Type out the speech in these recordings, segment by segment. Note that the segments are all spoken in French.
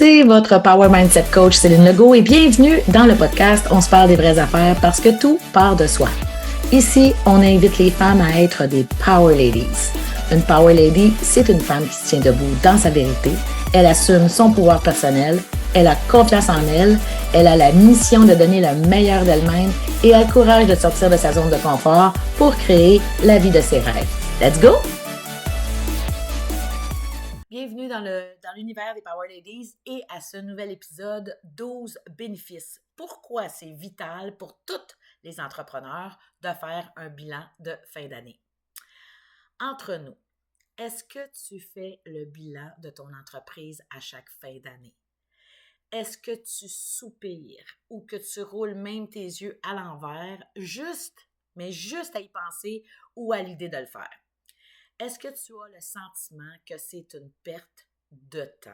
C'est votre Power Mindset Coach Céline Legault et bienvenue dans le podcast On se parle des vraies affaires parce que tout part de soi. Ici, on invite les femmes à être des Power Ladies. Une Power Lady, c'est une femme qui se tient debout dans sa vérité. Elle assume son pouvoir personnel, elle a confiance en elle, elle a la mission de donner le meilleur d'elle-même et a le courage de sortir de sa zone de confort pour créer la vie de ses rêves. Let's go! Bienvenue dans l'univers des Power Ladies et à ce nouvel épisode 12 bénéfices. Pourquoi c'est vital pour tous les entrepreneurs de faire un bilan de fin d'année? Entre nous, est-ce que tu fais le bilan de ton entreprise à chaque fin d'année? Est-ce que tu soupires ou que tu roules même tes yeux à l'envers juste à y penser ou à l'idée de le faire? Est-ce que tu as le sentiment que c'est une perte de temps?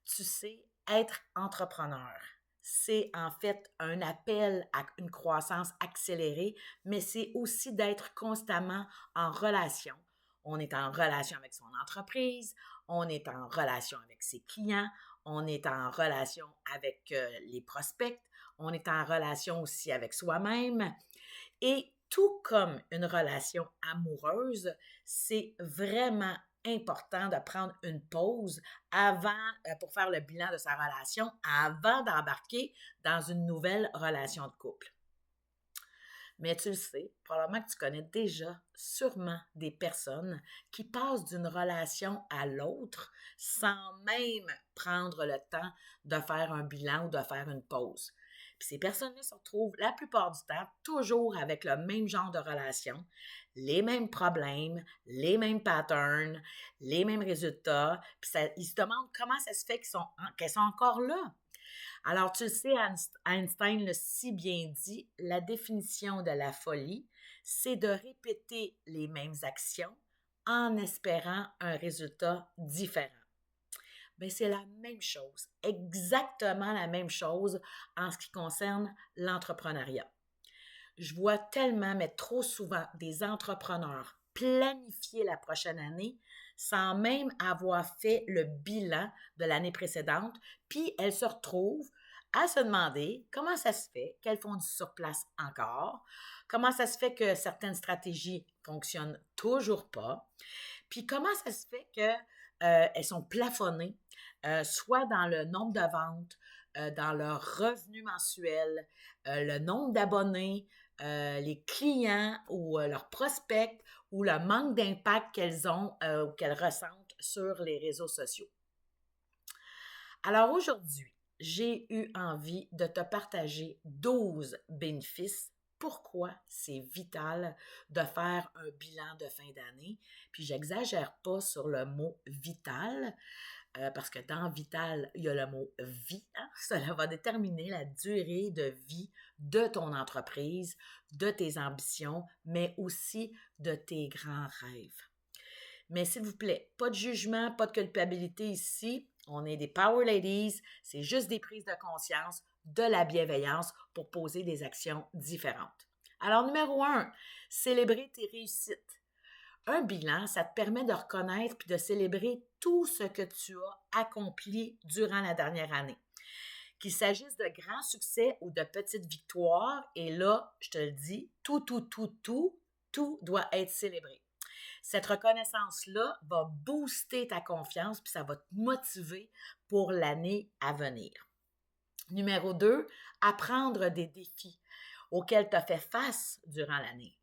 Tu sais, être entrepreneur, c'est en fait un appel à une croissance accélérée, mais c'est aussi d'être constamment en relation. On est en relation avec son entreprise, on est en relation avec ses clients, on est en relation avec les prospects, on est en relation aussi avec soi-même. Et tout comme une relation amoureuse, c'est vraiment important de prendre une pause pour faire le bilan de sa relation avant d'embarquer dans une nouvelle relation de couple. Mais tu le sais, probablement que tu connais déjà sûrement des personnes qui passent d'une relation à l'autre sans même prendre le temps de faire un bilan ou de faire une pause. Puis ces personnes-là se retrouvent la plupart du temps toujours avec le même genre de relation, les mêmes problèmes, les mêmes patterns, les mêmes résultats. Puis ils se demandent comment ça se fait qu'elles sont encore là. Alors, tu le sais, Einstein l'a si bien dit, la définition de la folie, c'est de répéter les mêmes actions en espérant un résultat différent. Bien, c'est la même chose, exactement la même chose en ce qui concerne l'entrepreneuriat. Je vois tellement, mais trop souvent, des entrepreneurs planifier la prochaine année sans même avoir fait le bilan de l'année précédente, puis elles se retrouvent à se demander comment ça se fait qu'elles font du surplace encore, comment ça se fait que certaines stratégies fonctionnent toujours pas, puis comment ça se fait qu'elles sont plafonnées, soit dans le nombre de ventes, dans leur revenu mensuel, le nombre d'abonnés, les clients ou leurs prospects ou le manque d'impact qu'elles ont ou qu'elles ressentent sur les réseaux sociaux. Alors aujourd'hui, j'ai eu envie de te partager 12 bénéfices. Pourquoi c'est vital de faire un bilan de fin d'année. Puis j'exagère pas sur le mot vital, parce que dans vital, il y a le mot vie. Hein? Cela va déterminer la durée de vie de ton entreprise, de tes ambitions, mais aussi de tes grands rêves. Mais s'il vous plaît, pas de jugement, pas de culpabilité ici. On est des Power Ladies, c'est juste des prises de conscience, de la bienveillance pour poser des actions différentes. Alors, numéro 1, célébrer tes réussites. Un bilan, ça te permet de reconnaître puis de célébrer tout ce que tu as accompli durant la dernière année. Qu'il s'agisse de grands succès ou de petites victoires, et là, je te le dis, tout doit être célébré. Cette reconnaissance-là va booster ta confiance puis ça va te motiver pour l'année à venir. Numéro 2, apprendre des défis auxquels tu as fait face durant l'année.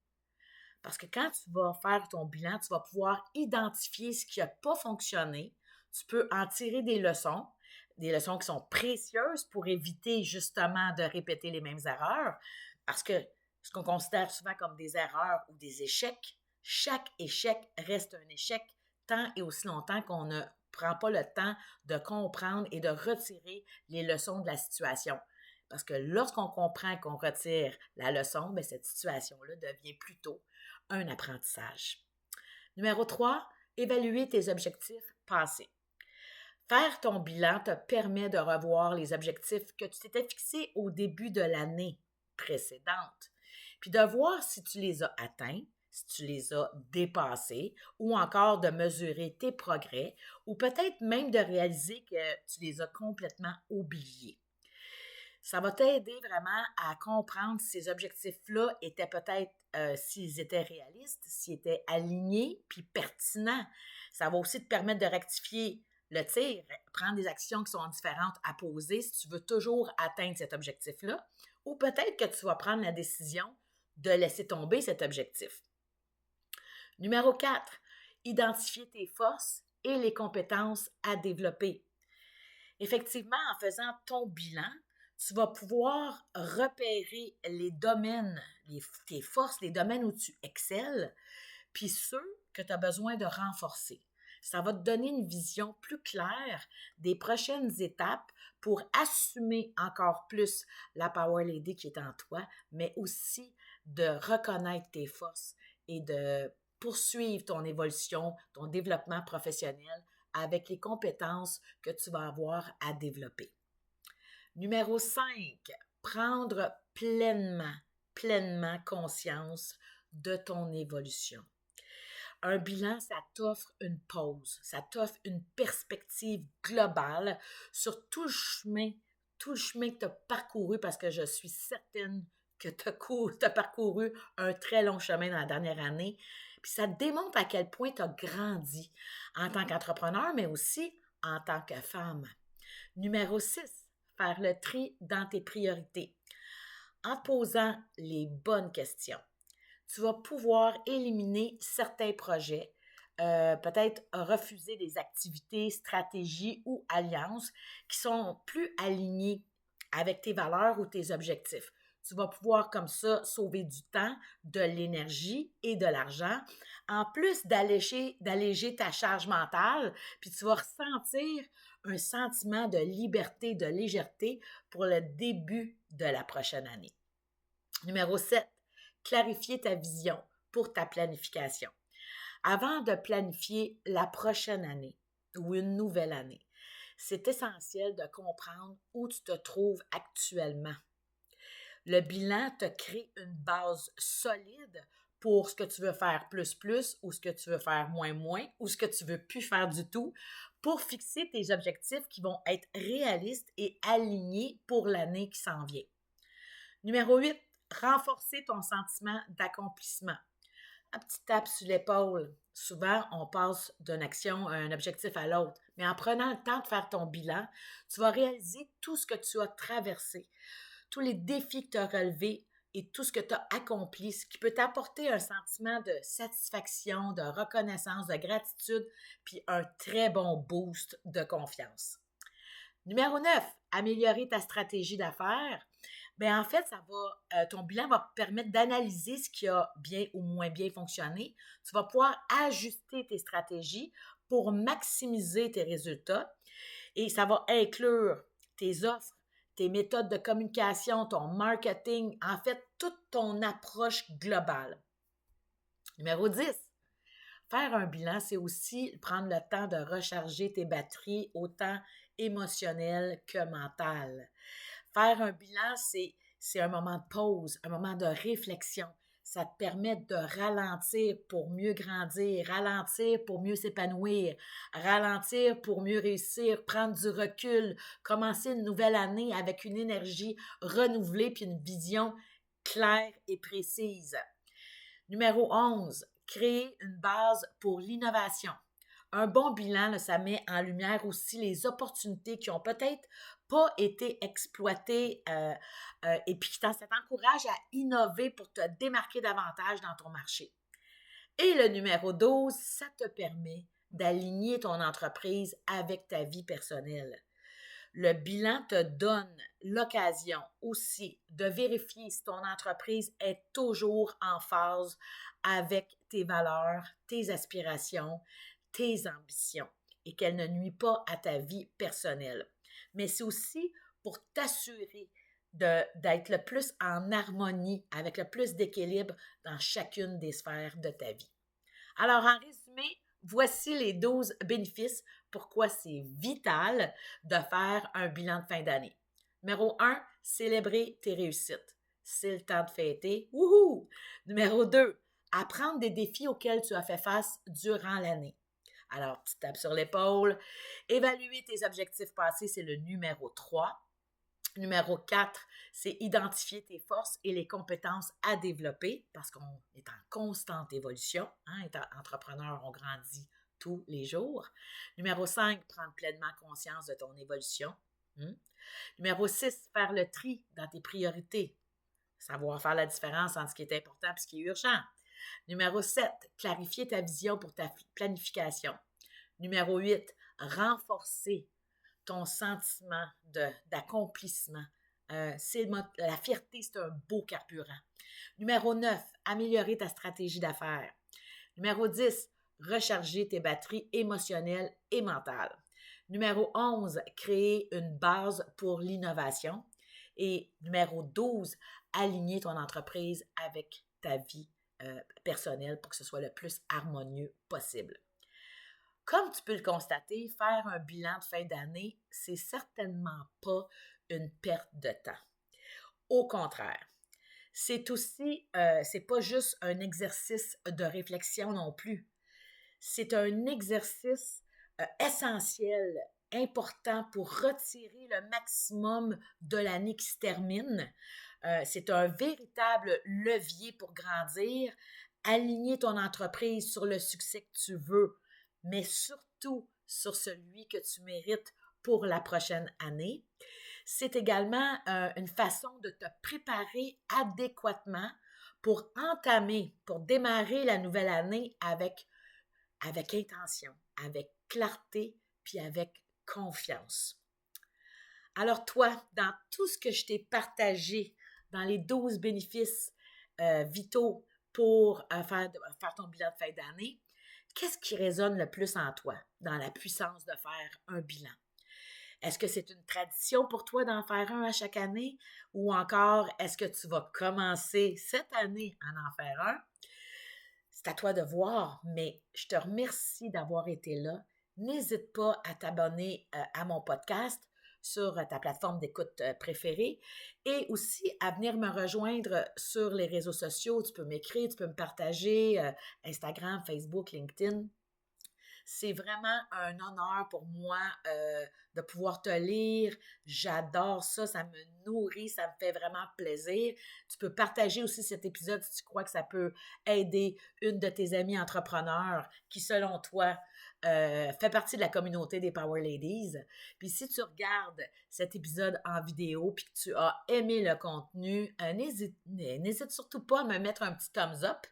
Parce que quand tu vas faire ton bilan, tu vas pouvoir identifier ce qui n'a pas fonctionné. Tu peux en tirer des leçons qui sont précieuses pour éviter justement de répéter les mêmes erreurs. Parce que ce qu'on considère souvent comme des erreurs ou des échecs, chaque échec reste un échec tant et aussi longtemps qu'on ne prend pas le temps de comprendre et de retirer les leçons de la situation. Parce que lorsqu'on comprend qu'on retire la leçon, bien, cette situation-là devient plutôt un apprentissage. Numéro 3, évaluer tes objectifs passés. Faire ton bilan te permet de revoir les objectifs que tu t'étais fixés au début de l'année précédente, puis de voir si tu les as atteints, si tu les as dépassés, ou encore de mesurer tes progrès, ou peut-être même de réaliser que tu les as complètement oubliés. Ça va t'aider vraiment à comprendre si ces objectifs-là étaient peut-être, s'ils étaient réalistes, s'ils étaient alignés, puis pertinents. Ça va aussi te permettre de rectifier le tir, prendre des actions qui sont différentes à poser si tu veux toujours atteindre cet objectif-là, ou peut-être que tu vas prendre la décision de laisser tomber cet objectif. Numéro 4, identifier tes forces et les compétences à développer. Effectivement, en faisant ton bilan, tu vas pouvoir repérer les domaines, tes forces, les domaines où tu excelles, puis ceux que tu as besoin de renforcer. Ça va te donner une vision plus claire des prochaines étapes pour assumer encore plus la Power Lady qui est en toi, mais aussi de reconnaître tes forces et de poursuivre ton évolution, ton développement professionnel avec les compétences que tu vas avoir à développer. Numéro 5, prendre pleinement conscience de ton évolution. Un bilan, ça t'offre une pause, ça t'offre une perspective globale sur tout le chemin que tu as parcouru, parce que je suis certaine que tu as parcouru un très long chemin dans la dernière année. Puis ça te démontre à quel point tu as grandi en tant qu'entrepreneur, mais aussi en tant que femme. Numéro 6, faire le tri dans tes priorités. En te posant les bonnes questions, tu vas pouvoir éliminer certains projets, peut-être refuser des activités, stratégies ou alliances qui sont plus alignées avec tes valeurs ou tes objectifs. Tu vas pouvoir comme ça sauver du temps, de l'énergie et de l'argent, en plus d'alléger ta charge mentale, puis tu vas ressentir un sentiment de liberté, de légèreté pour le début de la prochaine année. Numéro 7, clarifier ta vision pour ta planification. Avant de planifier la prochaine année ou une nouvelle année, c'est essentiel de comprendre où tu te trouves actuellement. Le bilan te crée une base solide pour ce que tu veux faire plus ou ce que tu veux faire moins ou ce que tu veux plus faire du tout pour fixer tes objectifs qui vont être réalistes et alignés pour l'année qui s'en vient. Numéro 8, renforcer ton sentiment d'accomplissement. Un petit tape sur l'épaule. Souvent, on passe d'une action, un objectif à l'autre. Mais en prenant le temps de faire ton bilan, tu vas réaliser tout ce que tu as traversé, tous les défis que tu as relevés et tout ce que tu as accompli, ce qui peut t'apporter un sentiment de satisfaction, de reconnaissance, de gratitude, puis un très bon boost de confiance. Numéro 9, améliorer ta stratégie d'affaires. Bien, en fait, ton bilan va te permettre d'analyser ce qui a bien ou moins bien fonctionné. Tu vas pouvoir ajuster tes stratégies pour maximiser tes résultats et ça va inclure tes offres, tes méthodes de communication, ton marketing, en fait, toute ton approche globale. Numéro 10, faire un bilan, c'est aussi prendre le temps de recharger tes batteries, autant émotionnelles que mentales. Faire un bilan, c'est un moment de pause, un moment de réflexion. Ça te permet de ralentir pour mieux grandir, ralentir pour mieux s'épanouir, ralentir pour mieux réussir, prendre du recul, commencer une nouvelle année avec une énergie renouvelée puis une vision claire et précise. Numéro 11, créer une base pour l'innovation. Un bon bilan, là, ça met en lumière aussi les opportunités qui ont peut-être pas été exploitées et puis ça t'encourage à innover pour te démarquer davantage dans ton marché. Et le numéro 12, ça te permet d'aligner ton entreprise avec ta vie personnelle. Le bilan te donne l'occasion aussi de vérifier si ton entreprise est toujours en phase avec tes valeurs, tes aspirations, tes ambitions et qu'elle ne nuit pas à ta vie personnelle. Mais c'est aussi pour t'assurer d'être le plus en harmonie, avec le plus d'équilibre dans chacune des sphères de ta vie. Alors, en résumé, voici les 12 bénéfices pourquoi c'est vital de faire un bilan de fin d'année. Numéro 1, célébrer tes réussites. C'est le temps de fêter. Wouhou! Numéro 2, Apprendre des défis auxquels tu as fait face durant l'année. Alors, tu tapes sur l'épaule. Évaluer tes objectifs passés, c'est le numéro 3. Numéro 4, c'est identifier tes forces et les compétences à développer parce qu'on est en constante évolution. Étant entrepreneur, on grandit tous les jours. Numéro 5, prendre pleinement conscience de ton évolution. Numéro 6, faire le tri dans tes priorités. Savoir faire la différence entre ce qui est important et ce qui est urgent. Numéro 7, clarifier ta vision pour ta planification. Numéro 8, renforcer ton sentiment d'accomplissement. La fierté, c'est un beau carburant. Numéro 9, améliorer ta stratégie d'affaires. Numéro 10, recharger tes batteries émotionnelles et mentales. Numéro 11, créer une base pour l'innovation. Et numéro 12, aligner ton entreprise avec ta vie personnelle pour que ce soit le plus harmonieux possible. Comme tu peux le constater, faire un bilan de fin d'année, c'est certainement pas une perte de temps. Au contraire, c'est aussi, c'est pas juste un exercice de réflexion non plus. C'est un exercice essentiel, important pour retirer le maximum de l'année qui se termine. C'est un véritable levier pour grandir, aligner ton entreprise sur le succès que tu veux, mais surtout sur celui que tu mérites pour la prochaine année. C'est également une façon de te préparer adéquatement pour démarrer la nouvelle année avec intention, avec clarté, puis avec confiance. Alors toi, dans tout ce que je t'ai partagé, dans les 12 bénéfices vitaux pour faire ton bilan de fin d'année, qu'est-ce qui résonne le plus en toi dans la puissance de faire un bilan? Est-ce que c'est une tradition pour toi d'en faire un à chaque année ou encore est-ce que tu vas commencer cette année à en faire un? C'est à toi de voir, mais je te remercie d'avoir été là. N'hésite pas à t'abonner à mon podcast sur ta plateforme d'écoute préférée et aussi à venir me rejoindre sur les réseaux sociaux. Tu peux m'écrire, tu peux me partager Instagram, Facebook, LinkedIn. C'est vraiment un honneur pour moi de pouvoir te lire. J'adore ça, ça me nourrit, ça me fait vraiment plaisir. Tu peux partager aussi cet épisode si tu crois que ça peut aider une de tes amies entrepreneurs qui, selon toi, fait partie de la communauté des Power Ladies. Puis si tu regardes cet épisode en vidéo puis que tu as aimé le contenu, n'hésite surtout pas à me mettre un petit thumbs up.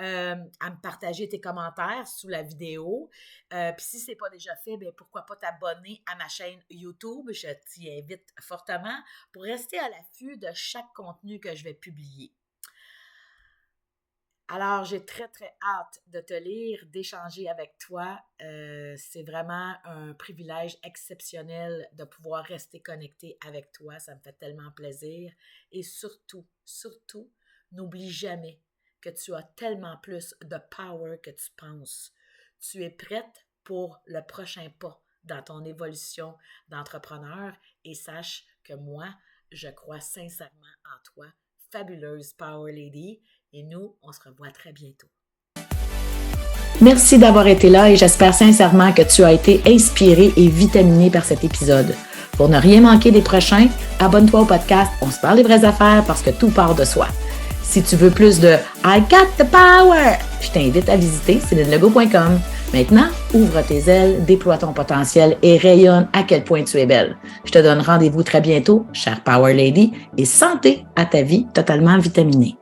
À me partager tes commentaires sous la vidéo. Puis si ce n'est pas déjà fait, bien, pourquoi pas t'abonner à ma chaîne YouTube. Je t'y invite fortement pour rester à l'affût de chaque contenu que je vais publier. Alors, j'ai très, très hâte de te lire, d'échanger avec toi. C'est vraiment un privilège exceptionnel de pouvoir rester connecté avec toi. Ça me fait tellement plaisir. Et surtout, n'oublie jamais que tu as tellement plus de power que tu penses. Tu es prête pour le prochain pas dans ton évolution d'entrepreneur et sache que moi, je crois sincèrement en toi, fabuleuse Power Lady, et nous, on se revoit très bientôt. Merci d'avoir été là et j'espère sincèrement que tu as été inspiré et vitaminé par cet épisode. Pour ne rien manquer des prochains, abonne-toi au podcast On se parle des vraies affaires parce que tout part de soi. Si tu veux plus de I got the power, je t'invite à visiter célinelegault.com. Maintenant, ouvre tes ailes, déploie ton potentiel et rayonne à quel point tu es belle. Je te donne rendez-vous très bientôt, chère Power Lady, et santé à ta vie totalement vitaminée.